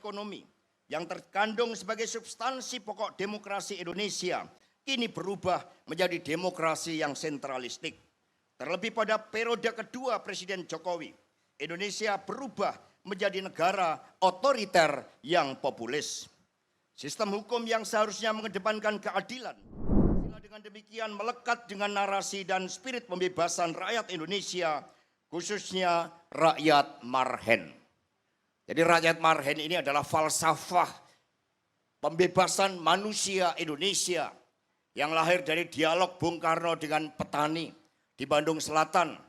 ekonomi yang terkandung sebagai substansi pokok demokrasi Indonesia kini berubah menjadi demokrasi yang sentralistik. Terlebih pada periode kedua Presiden Jokowi, Indonesia berubah menjadi negara otoriter yang populis. Sistem hukum yang seharusnya mengedepankan keadilan, dengan demikian melekat dengan narasi dan spirit pembebasan rakyat Indonesia, khususnya rakyat marhen. Jadi rakyat marhen ini adalah falsafah pembebasan manusia Indonesia yang lahir dari dialog Bung Karno dengan petani di Bandung Selatan.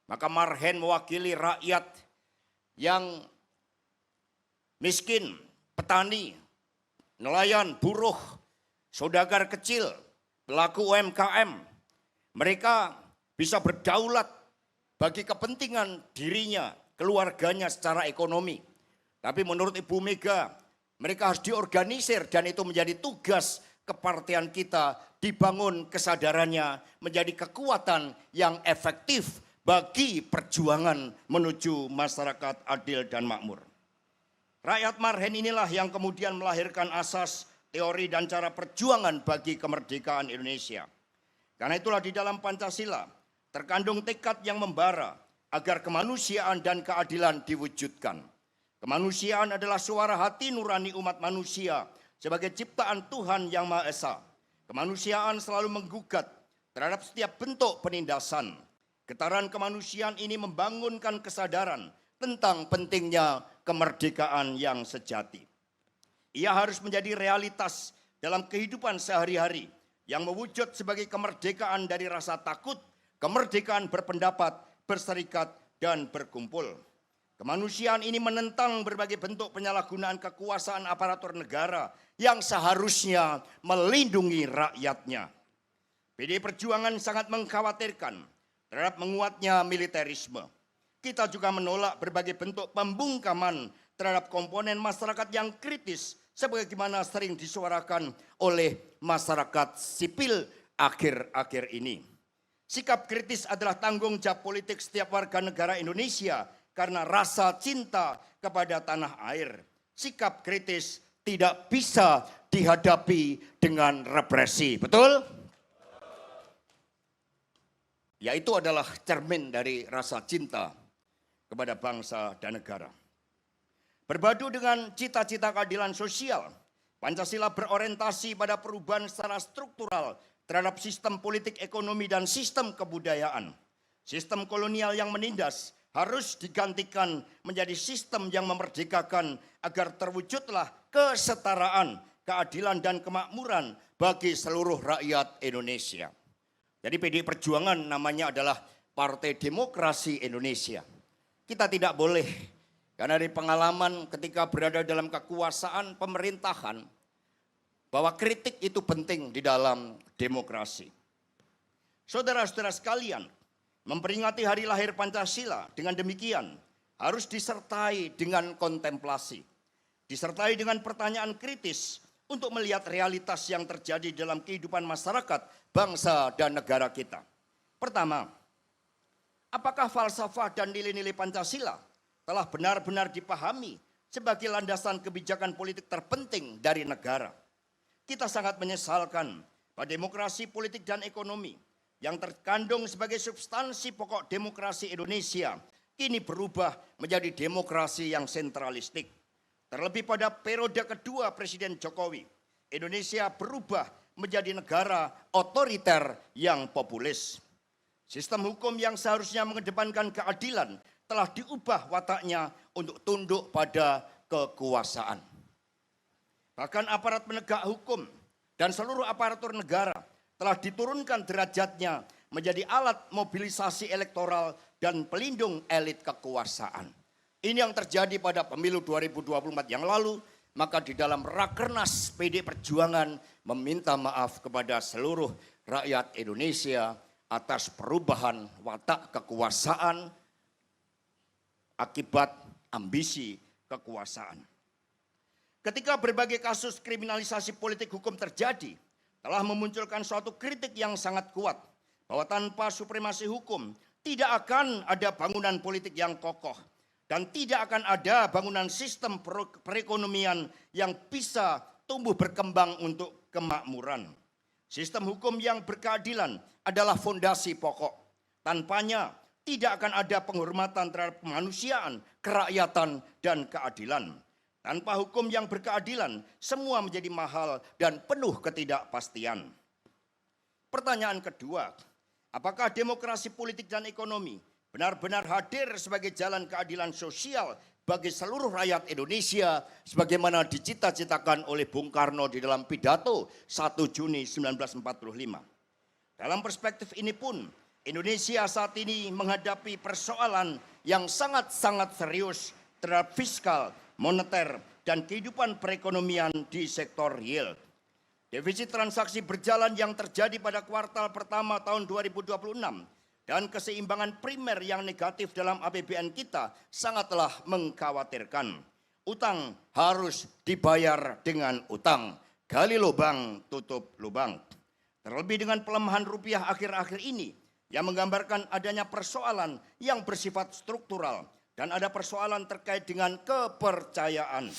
Maka marhen mewakili rakyat yang miskin, petani, nelayan, buruh, saudagar kecil, pelaku UMKM. Mereka bisa berdaulat bagi kepentingan dirinya, keluarganya secara ekonomi. Tapi menurut Ibu Mega, mereka harus diorganisir dan itu menjadi tugas kepartian kita, dibangun kesadarannya menjadi kekuatan yang efektif bagi perjuangan menuju masyarakat adil dan makmur. Rakyat marhen inilah yang kemudian melahirkan asas, teori dan cara perjuangan bagi kemerdekaan Indonesia. Karena itulah di dalam Pancasila terkandung tekad yang membara agar kemanusiaan dan keadilan diwujudkan. Kemanusiaan adalah suara hati nurani umat manusia sebagai ciptaan Tuhan Yang Maha Esa. Kemanusiaan selalu menggugat terhadap setiap bentuk penindasan. Getaran kemanusiaan ini membangunkan kesadaran tentang pentingnya kemerdekaan yang sejati. Ia harus menjadi realitas dalam kehidupan sehari-hari yang mewujud sebagai kemerdekaan dari rasa takut, kemerdekaan berpendapat, berserikat, dan berkumpul. Kemanusiaan ini menentang berbagai bentuk penyalahgunaan kekuasaan aparatur negara yang seharusnya melindungi rakyatnya. PDI Perjuangan sangat mengkhawatirkan terhadap menguatnya militerisme. Kita juga menolak berbagai bentuk pembungkaman terhadap komponen masyarakat yang kritis sebagaimana sering disuarakan oleh masyarakat sipil akhir-akhir ini. Sikap kritis adalah tanggung jawab politik setiap warga negara Indonesia karena rasa cinta kepada tanah air. Sikap kritis tidak bisa dihadapi dengan represi, betul? Yaitu adalah cermin dari rasa cinta kepada bangsa dan negara. Berbadu dengan cita-cita keadilan sosial, Pancasila berorientasi pada perubahan secara struktural terhadap sistem politik ekonomi dan sistem kebudayaan. Sistem kolonial yang menindas harus digantikan menjadi sistem yang memerdekakan agar terwujudlah kesetaraan, keadilan dan kemakmuran bagi seluruh rakyat Indonesia. Jadi PDI Perjuangan namanya adalah Partai Demokrasi Indonesia. Kita tidak boleh, karena dari pengalaman ketika berada dalam kekuasaan pemerintahan, bahwa kritik itu penting di dalam demokrasi. Saudara-saudara sekalian, memperingati hari lahir Pancasila dengan demikian harus disertai dengan kontemplasi. Disertai dengan pertanyaan kritis untuk melihat realitas yang terjadi dalam kehidupan masyarakat, bangsa dan negara kita. Pertama, apakah falsafah dan nilai-nilai Pancasila telah benar-benar dipahami sebagai landasan kebijakan politik terpenting dari negara? Kita sangat menyesalkan bahwa demokrasi politik dan ekonomi yang terkandung sebagai substansi pokok demokrasi Indonesia kini berubah menjadi demokrasi yang sentralistik. Terlebih pada periode kedua Presiden Jokowi, Indonesia berubah menjadi negara otoriter yang populis. Sistem hukum yang seharusnya mengedepankan keadilan telah diubah wataknya untuk tunduk pada kekuasaan. Bahkan aparat penegak hukum dan seluruh aparatur negara telah diturunkan derajatnya menjadi alat mobilisasi elektoral dan pelindung elit kekuasaan. Ini yang terjadi pada pemilu 2024 yang lalu, maka di dalam Rakernas PDI Perjuangan meminta maaf kepada seluruh rakyat Indonesia atas perubahan watak kekuasaan akibat ambisi kekuasaan. Ketika berbagai kasus kriminalisasi politik hukum terjadi, telah memunculkan suatu kritik yang sangat kuat bahwa tanpa supremasi hukum tidak akan ada bangunan politik yang kokoh. dan tidak akan ada bangunan sistem perekonomian yang bisa tumbuh berkembang untuk kemakmuran. Sistem hukum yang berkeadilan adalah fondasi pokok. Tanpanya tidak akan ada penghormatan terhadap kemanusiaan, kerakyatan, dan keadilan. Tanpa hukum yang berkeadilan, semua menjadi mahal dan penuh ketidakpastian. Pertanyaan kedua, apakah demokrasi politik dan ekonomi benar-benar hadir sebagai jalan keadilan sosial bagi seluruh rakyat Indonesia sebagaimana dicita-citakan oleh Bung Karno di dalam pidato 1 Juni 1945. Dalam perspektif ini pun, Indonesia saat ini menghadapi persoalan yang sangat-sangat serius terhadap fiskal, moneter, dan kehidupan perekonomian di sektor real. Defisit transaksi berjalan yang terjadi pada kuartal pertama tahun 2026 dan keseimbangan primer yang negatif dalam APBN kita sangatlah mengkhawatirkan. Utang harus dibayar dengan utang. Gali lubang, tutup lubang. Terlebih dengan pelemahan rupiah akhir-akhir ini yang menggambarkan adanya persoalan yang bersifat struktural dan ada persoalan terkait dengan kepercayaan.